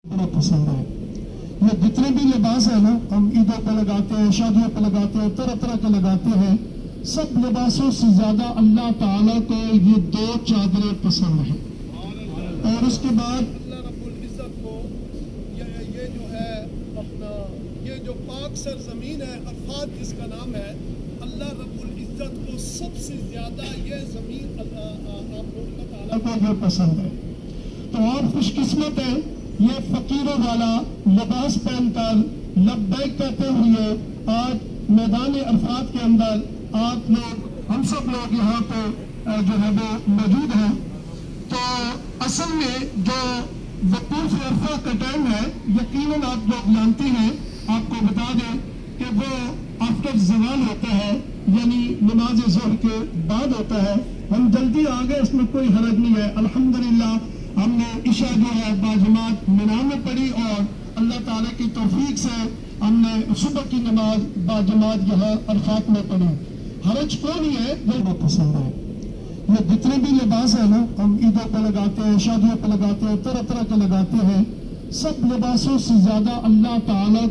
बड़ा पसंद है। ये जितने भी लिबास है ना, हम ईदों पे लगाते हैं, शादियों पे लगाते हैं, तरह तरह के लगाते हैं, सब लिबासों से ज्यादा अल्लाह ताला को ये दो चादरें पसंद हैं। और उसके बाद अल्लाह रब्बुल इज़्ज़त को ये जो है अपना ये जो पाक सरजमीन है, अरफात जिसका नाम है, अल्लाह रब्बुल इज़्ज़त को सबसे ज्यादा ये जमीन अल्लाह ताला को ये पसंद है। तो आप खुशकिस्मत हैं, ये फकीरों वाला लिबास पहनकर लब्बैक कहते हुए आज मैदान अरफात के अंदर आप लोग, हम सब लोग यहाँ पे जो है वो मौजूद हैं। तो असल में जो वकूफ अरफा का टाइम है, यकीनन आप लोग जानते हैं, आपको बता दें कि वो आफ्टर ज़वाल होता है, यानी नमाज ज़ोहर के बाद होता है। हम जल्दी आ गए, इसमें कोई हरज नहीं है। अल्हम्दुलिल्लाह हमने इशा जो है बाजमात मिना में पढ़ी और अल्लाह ताला की तौफीक से हमने सुबह की नमाज बाजमात यहाँ अरफात में पढ़ी। हरज को नहीं है, ये बहुत पसंद है। ये जितने भी लिबास है ना, हम ईदों पे लगाते हैं, शादियों पे लगाते हैं, तरह तरह के लगाते हैं, सब लिबासों से ज्यादा अल्लाह ताला